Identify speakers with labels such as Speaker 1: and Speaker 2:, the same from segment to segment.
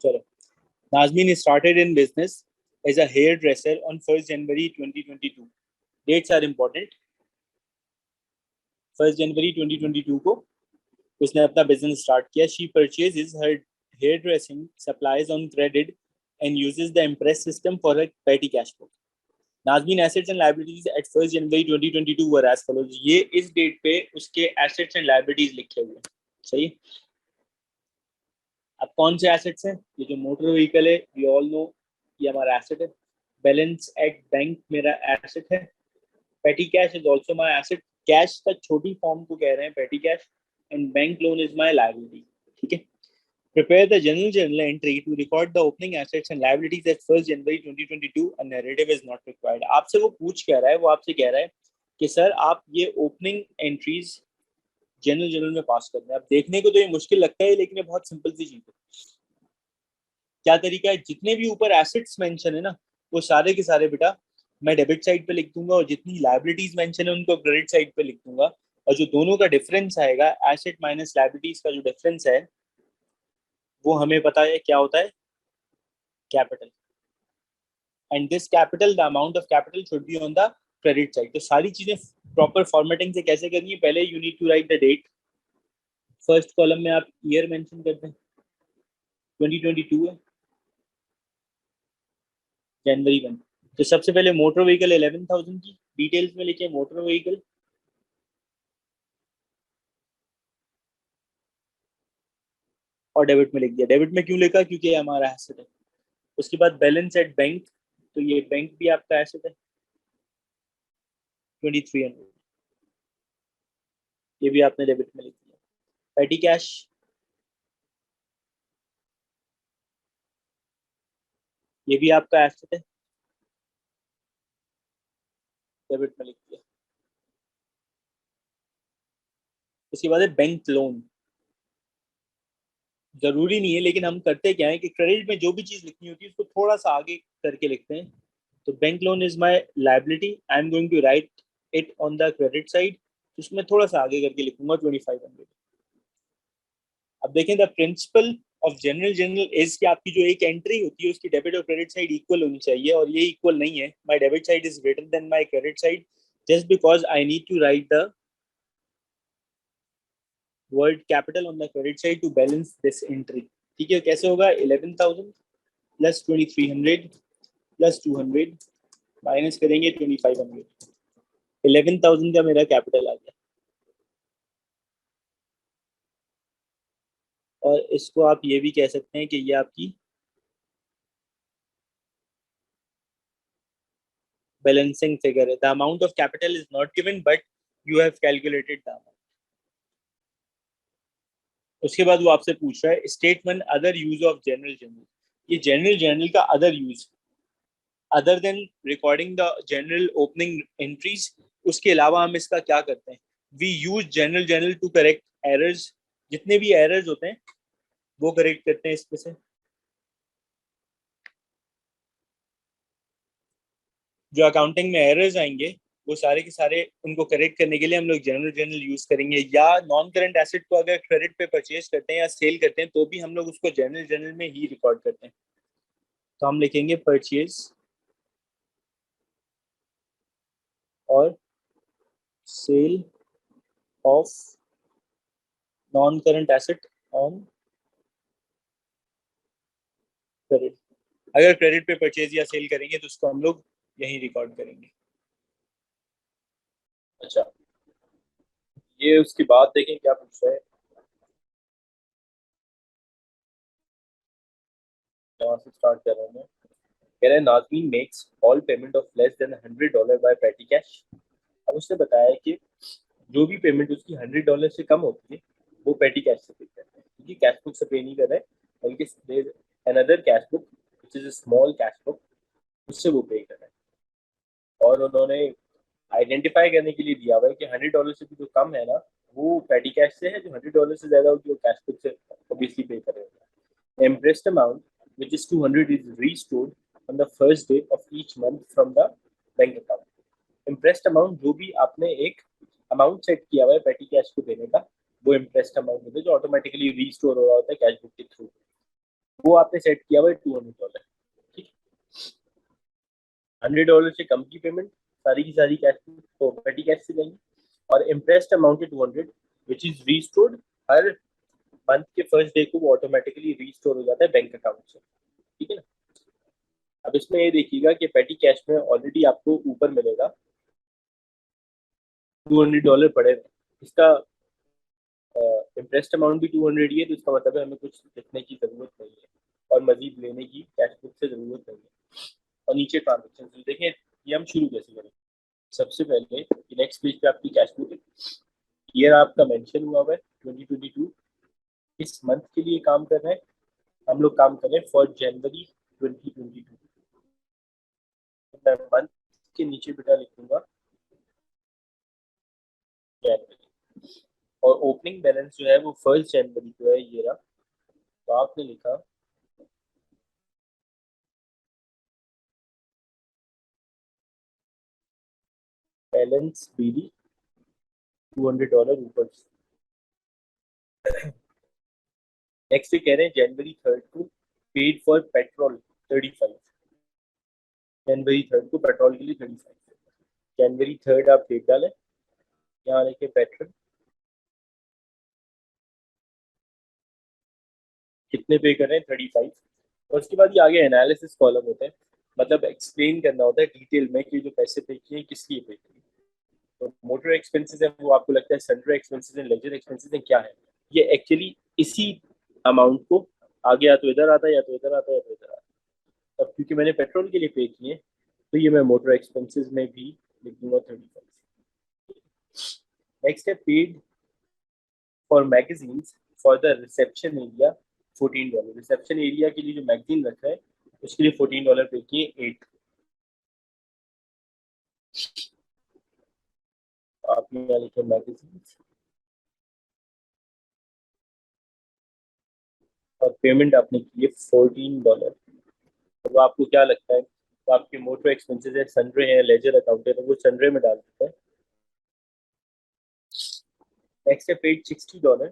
Speaker 1: चलो, Nazmin started in business as a hairdresser on 1st January 2022. Dates are important. 1st January 2022 को उसने अपना business start किया. She purchases her hairdressing supplies on credit and uses the Impress system for her petty cash flow. Nazmin assets and liabilities at 1st January 2022 were as follows. ये इस date पे उसके assets and liabilities लिखे हुए हैं. सही है. अब कौन से एसेट्स हैं? ये जो मोटर व्हीकल है, वी ऑल नो ये हमारा एसेट है. बैलेंस एट बैंक मेरा एसेट है. पेटी cash is also my asset. Cash का छोटी फॉर्म को कह रहे हैं पेटी cash, and bank loan is my liability. ठीक है. Prepare the journal entry to record the opening assets and liabilities at 1st January 2022. A narrative is not required. आपसे वो पूछ क्या रहा है? वो आपसे कह रहा है कि सर आप ये ओपनिंग एंट्रीज जनरल में पास करना है. अब देखने को तो ये मुश्किल लगता है, लेकिन ये बहुत सिंपल सी चीज है. क्या तरीका है? जितने भी ऊपर एसेट्स मेंशन है ना, वो सारे के सारे बेटा मैं डेबिट साइड पे लिख दूंगा, और जितनी लायबिलिटीज मेंशन है उनको क्रेडिट साइड पे लिख दूंगा. और जो दोनों का डिफरेंस आएगा, एसेट माइनस लायबिलिटीज का जो डिफरेंस है, वो हमें पता है क्या होता है. Capital. And this capital, the amount of capital should be on the credit side. तो सारी चीजें प्रॉपर फॉर्मेटिंग से कैसे करनी है? पहले you need to write the date. First column में आप ईयर मेंशन करते हैं, 2022 है, जनवरी 1. तो सबसे पहले मोटर व्हीकल 11,000 की डिटेल्स में लिखे मोटर व्हीकल, और डेबिट में लिख दिया. डेबिट में क्यों लिखा? क्योंकि ये हमारा एसेट है. उसके बाद बैलेंस एट बैंक, तो ये बैंक भी आपका एसेट है, 2300, ये भी आपने डेबिट में लिख दिया. पेटी कैश, ये भी आपका एसेट है, डेबिट में लिख दिया. उसके बाद है बैंक लोन. जरूरी नहीं है, लेकिन हम करते क्या है कि क्रेडिट में जो भी चीज लिखनी होती है उसको थोड़ा सा आगे करके लिखते हैं. तो bank loan is my liability, I am going to write it on the credit side. उसमें थोड़ा सा आगे करके लिखूंगा 2500. अब देखें, the principle of journal is कि आपकी जो एक एंट्री होती है उसकी डेबिट और क्रेडिट साइड इक्वल होनी चाहिए, और ये इक्वल नहीं है. My debit side is greater than my credit side just because I need to write the word capital on the credit side to balance this entry. ठीक है. कैसे होगा? 11,000 प्लस 2300 प्लस 200 माइनस करेंगे 2500. 11,000 का मेरा कैपिटल आ गया, और इसको आप ये भी कह सकते हैं कि ये आपकी बैलेंसिंग फिगर है. The amount of capital is not given but you have calculated the amount. उसके बाद वो आपसे पूछ रहा है statement other use of journal. ये जनरल का other use, other than recording the journal opening entries, उसके अलावा हम इसका क्या करते हैं? We use journal to correct errors. जितने भी एरर्स होते हैं वो करेक्ट करते हैं इसमें से. जो अकाउंटिंग में एरर्स आएंगे वो सारे के सारे उनको करेक्ट करने के लिए हम लोग जनरल यूज करेंगे. या नॉन करंट एसेट को अगर क्रेडिट पे परचेज करते हैं या सेल करते हैं तो भी हम लोग उसको जनरल में ही रिकॉर्ड करते हैं. तो हम लिखेंगे परचेज और sale of non current asset on credit. अगर क्रेडिट पे परचेज या सेल करेंगे तो उसको हम लोग यही रिकॉर्ड करेंगे. अच्छा, ये उसकी बात देखें क्या पूछ रहा है. यहाँ से स्टार्ट कर रहा हूँ मैं. कह रहा है Nazmeen makes all payment of less than $100 by petty cash. अब उसने बताया कि जो भी पेमेंट उसकी $100 से कम होती है वो पेटी कैश से पे करते हैं, क्योंकि कैश बुक से पे नहीं कर रहे, बल्कि another cash book which is small cash book, उससे वो पे कर रहे हैं. और उन्होंने आइडेंटिफाई करने के लिए दिया हुआ है कि $100 से भी जो कम है ना वो पेटी कैश से है, जो $100 से ज्यादा होगी वो कैश बुक से ऑब्वियसली पे करेगा. Impressed amount which is 200 is restored on the first day of each month from the bank account. Impressed amount जो भी आपने एक अमाउंट सेट किया हुआ है पेटी कैश को देने का, वो इम्प्रेस्ड अमाउंट होता है जो ऑटोमेटिकली रीस्टोर हो रहा होता है कैश बुक के थ्रू. वो आपने सेट किया हुआ है $200, ठीक है। $100 से कम की पेमेंट सारी की सारी कैश तो पेटी कैश से जाएंगी, और इम्प्रेस्ड अमाउंट है 200 which is restored her month के फर्स्ट डे को, वो ऑटोमेटिकली रीस्टोर हो जाता है बैंक अकाउंट से, ठीक है ना। अब इसमें ये देखिएगा कि पेटी कैश में ऑलरेडी आपको ऊपर मिलेगा $200 पड़े हुए। इसका इंटरेस्ट अमाउंट भी 200 ही है, तो इसका मतलब है हमें कुछ लिखने की जरूरत नहीं है और मजीद लेने की कैश बुक से जरूरत नहीं है। और नीचे ट्रांजेक्शन तो देखें ये हम शुरू कैसे करें। सबसे पहले नेक्स्ट पेज पे आपकी कैश बुक है, ईयर आपका मेंशन हुआ हुआ है 2022, इस मंथ के लिए काम कर रहे हैं हम लोग, काम कर रहे हैं फॉर जनवरी 2022। मैं मंथ के नीचे बेटा लिखूंगा जनवरी, और ओपनिंग बैलेंस जो है वो 1 जनवरी को है ये रहा, तो आपने लिखा बैलेंस बीडी $200 ऊपर। नेक्स्ट कह रहे हैं जनवरी 3 को पेड फॉर पेट्रोल 35, जनवरी 3 को पेट्रोल के लिए 35, जनवरी 3 आप डेट डालें, यहाँ लिखे पेट्रोल कितने पे कर रहे हैं 35, और उसके बाद ये आगे एनालिसिस कॉलम होता है, मतलब एक्सप्लेन करना होता है डिटेल में कि जो पैसे पे किए किस लिए पे किए। तो मोटर एक्सपेंसेस है वो आपको लगता है सन्ड्री एक्सपेंसेस है, लेजर एक्सपेंसेस है, क्या है ये एक्चुअली इसी अमाउंट को आगे या तो इधर आता है या तो इधर आता है या तो इधर आता है। अब क्योंकि मैंने पेट्रोल के लिए पे किए तो ये मैं मोटर एक्सपेंसेस में भी लिख दूंगा 35। नेक्स्ट है paid for magazines for the reception area $14, reception area के लिए जो मैगजीन रखा है उसके लिए $14 पे किए 8। आप यहाँ लिखे मैगजीन्स, और पेमेंट आपने की है $14। तो आपको क्या लगता है, तो आपके मोटर एक्सपेंसेस है, सनरे है, लेजर अकाउंट है, तो वो सनरे में डाल देते हैं। नेक्स्ट है paid $60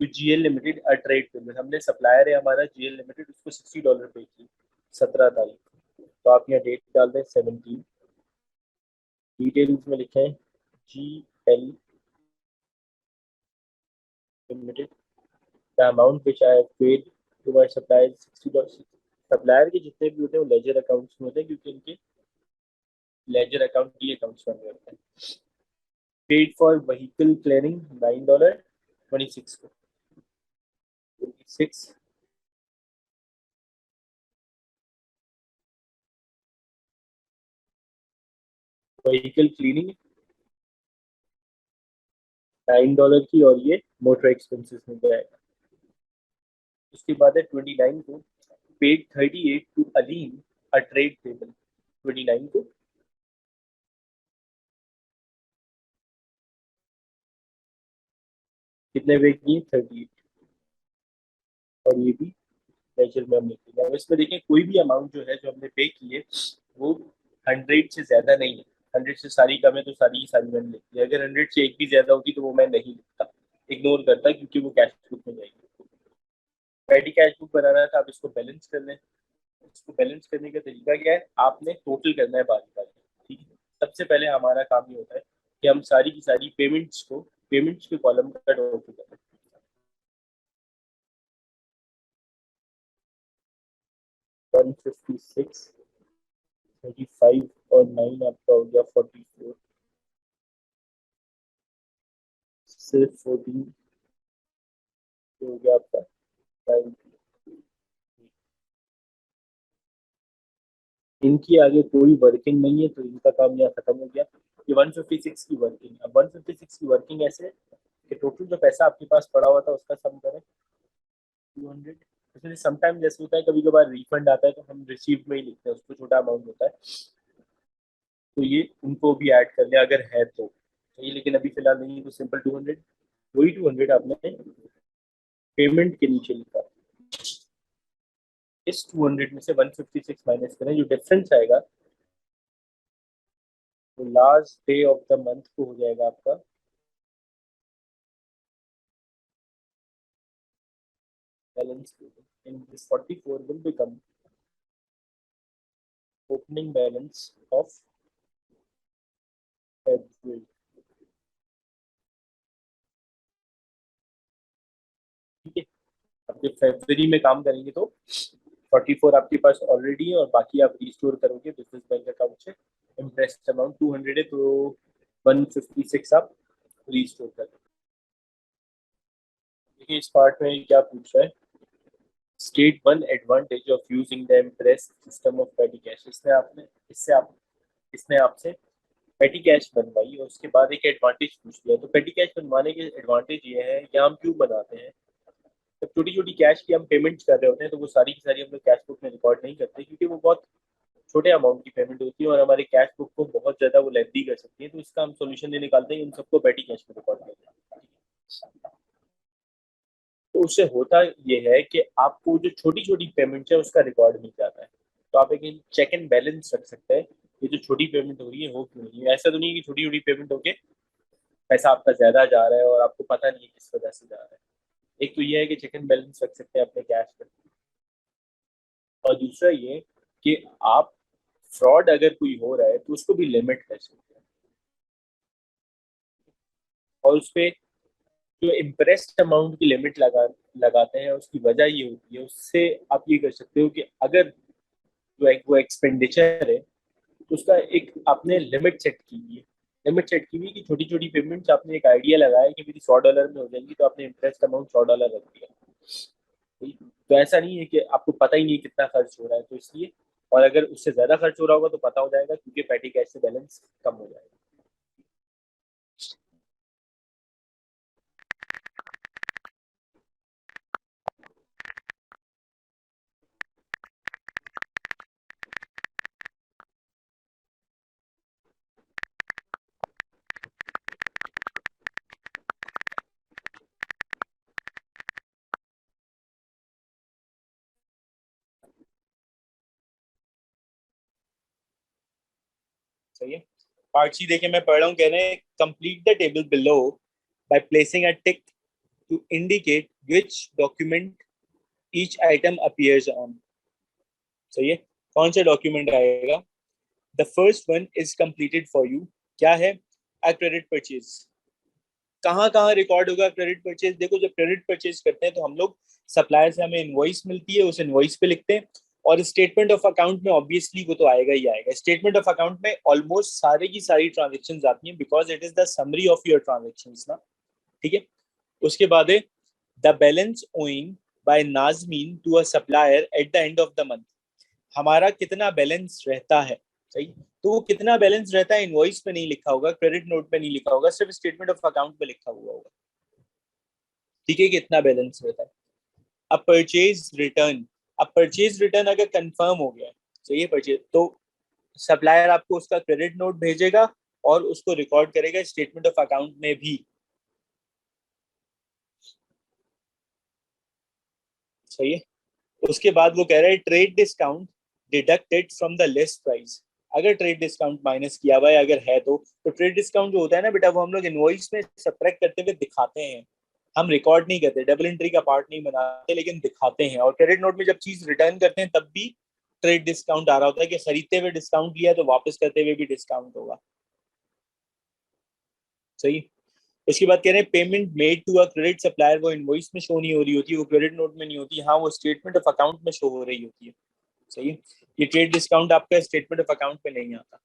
Speaker 1: to GL limited a trade payment, हमने सप्लायर है हमारा जीएल लिमिटेड, उसको $60 पे की 17 तारीख को। तो आप यहाँ डेट डाल दें 17, डिटेल्स में लिखें G L limited, the amount which I have paid to my supplier $60। Supplier के जितने भी होते हैं वो लेजर अकाउंट्स में होते हैं, क्योंकि इनके लेजर अकाउंट की अकाउंट्स बन रहे होते हैं। पेड फॉर व्हीकल क्लियरिंग $9 26 को, 26 व्हीकल क्लीनिंग $9 की, और ये मोटर एक्सपेंसेस में जाएगा। उसके बाद है 29 को paid 38 to Aleem a trade table, 29 को कितने पे किए 38, और ये भी लेजर में हम लिखेंगे। अब इसमें देखें कोई भी अमाउंट जो है जो हमने पे की है वो 100 से ज्यादा नहीं है, 100 से सारी कम है तो सारी की सारी मैंने लिखी है, अगर 100 से एक भी ज्यादा होती तो वो मैं नहीं लिखता, इग्नोर करता, क्योंकि वो कैश बुक में जाएगी। पेटी कैश बुक बनाना था, आप इसको बैलेंस कर लें। इसको बैलेंस करने का तरीका क्या है, आपने टोटल करना है बारी बारी, ठीक है। सबसे पहले हमारा काम ये होता है कि हम सारी की सारी पेमेंट्स के कॉलम का टोटल करें। 156, 35 और 9 आपका हो गया 44, सिर्फ 14 हो गया आपका 90। इनकी आगे कोई वर्किंग नहीं है तो इनका काम यहाँ खत्म हो गया। ये 156 की वर्किंग, अब 156 की वर्किंग ऐसे है कि टोटल जो पैसा आपके पास पड़ा हुआ था उसका सम करें 200। इसलिए समटाइम जैसे होता है कभी कभार रिफंड आता है तो हम रिसीव में ही लिखते हैं, उसको छोटा अमाउंट होता है, तो ये उनको भी ऐड कर लिया अगर है तो ये, लेकिन अभी फिलहाल नहीं है तो सिंपल 200, वही 200 आपने पेमेंट के नीचे लिखा। इस 200 में से 156 माइनस करें, जो डिफरेंस आएगा तो last day of the month को हो जाएगा आपका balance. in this 44 will become opening balance of February. ठीक है, अब जब फरवरी में काम करेंगे तो 44 आपके पास ऑलरेडी है और बाकी आप रिस्टोर करोगे बिजनेस बैंक अकाउंट से। इंटरेस्ट अमाउंट 200 है तो 156 आप रिस्टोर कर। देखिए इस पार्ट में क्या पूछ रहा है, state one advantage of using the impress system of पेटी कैश। इसने आपसे पेटी कैश बनवाई और उसके बाद एक एडवांटेज पूछ लिया। तो पेटी कैश बनवाने के एडवांटेज ये है कि हम क्यों बनाते हैं, जब छोटी छोटी कैश की हम पेमेंट कर रहे होते हैं तो वो सारी की सारी हम लोग कैश बुक में रिकॉर्ड नहीं करते, क्योंकि वो बहुत छोटे अमाउंट की पेमेंट होती है और हमारे कैश बुक को बहुत ज्यादा वो लेंथी कर सकती है। तो इसका हम सोल्यूशन ये निकालते हैं, उन सबको पेटी कैश में रिकॉर्ड करते हैं। तो उससे होता ये है कि आपको जो छोटी छोटी पेमेंट है उसका रिकॉर्ड मिल जाता है। तो आप एक चेक एंड बैलेंस रख सकते हैं, ये जो छोटी पेमेंट हो रही है हो क्यों नहीं है। ऐसा तो नहीं है कि छोटी छोटी पेमेंट होके पैसा आपका ज्यादा जा रहा है और आपको पता नहीं है किस वजह से जा रहा है। एक तो ये है कि चेक एंड बैलेंस रख सकते हैं अपने कैश में, और दूसरा ये कि आप फ्रॉड अगर कोई हो रहा है तो उसको भी लिमिट कर सकते हैं। और उस पे जो इम्प्रेस्ड अमाउंट की लिमिट लगाते हैं उसकी वजह ये होती है, उससे आप ये कर सकते हो कि अगर जो एक वो एक्सपेंडिचर है तो उसका एक आपने लिमिट सेट की हुई कि छोटी छोटी पेमेंट्स आपने एक आइडिया लगाया कि मेरी $100 में हो जाएंगी, तो आपने इंटरेस्ट अमाउंट $100 रख दिया। तो ऐसा नहीं है कि आपको पता ही नहीं कितना खर्च हो रहा है, तो इसलिए, और अगर उससे ज्यादा खर्च हो रहा होगा तो पता हो जाएगा क्योंकि पेटी कैश से बैलेंस कम हो जाएगा। सही है। पार्ट सी देखिए मैं पढ़ रहा हूँ, कह रहे हैं complete the table below by placing a tick two indicate which document each item appears on. सही है, कौन सा डॉक्यूमेंट आएगा। The first one is completed for you, क्या है, अ क्रेडिट परचेज। कहाँ कहाँ रिकॉर्ड होगा क्रेडिट परचेज, देखो जब क्रेडिट परचेज करते हैं तो हम लोग सप्लायर से हमें इनवॉइस मिलती है, उस इनवॉइस पे लिखते हैं, और स्टेटमेंट ऑफ अकाउंट में ऑब्वियसली वो तो आएगा ही आएगा। स्टेटमेंट ऑफ अकाउंट में ऑलमोस्ट सारे की सारी ट्रांजेक्शन आती हैं because it is the summary of your transaction ना। ठीक है, उसके बाद है the balance owing by Nazmeen to a supplier at the end of the month. हमारा कितना बैलेंस रहता है, सही। तो वो कितना बैलेंस रहता है इनवॉइस पे नहीं लिखा होगा, क्रेडिट नोट पे नहीं लिखा होगा, सिर्फ स्टेटमेंट ऑफ अकाउंट पे लिखा हुआ होगा। ठीक है, कितना बैलेंस रहता है। अब परचेज रिटर्न, अब परचेज रिटर्न अगर कंफर्म हो गया, सही है, परचेज, तो सप्लायर आपको उसका क्रेडिट नोट भेजेगा और उसको रिकॉर्ड करेगा स्टेटमेंट ऑफ अकाउंट में भी। सही है, उसके बाद वो कह रहा है trade discount deducted from the list price. अगर ट्रेड डिस्काउंट माइनस किया हुआ है अगर है तो ट्रेड डिस्काउंट जो होता है ना बेटा, वो हम लोग इनवॉइस में सब्ट्रैक्ट करते हुए दिखाते हैं, हम रिकॉर्ड नहीं करते, डबल एंट्री का पार्ट नहीं बनाते, लेकिन दिखाते हैं। और क्रेडिट नोट में जब चीज रिटर्न करते हैं तब भी ट्रेड डिस्काउंट आ रहा होता है कि खरीदते हुए डिस्काउंट लिया तो वापस करते हुए भी डिस्काउंट होगा। सही। उसके बाद कह रहे हैं payment made to a credit supplier, वो इनवॉइस में शो नहीं हो रही होती, वो क्रेडिट नोट में नहीं होती, हाँ वो स्टेटमेंट ऑफ अकाउंट में शो हो रही होती है। सही है, ये ट्रेड डिस्काउंट आपका स्टेटमेंट ऑफ अकाउंट पे नहीं आता।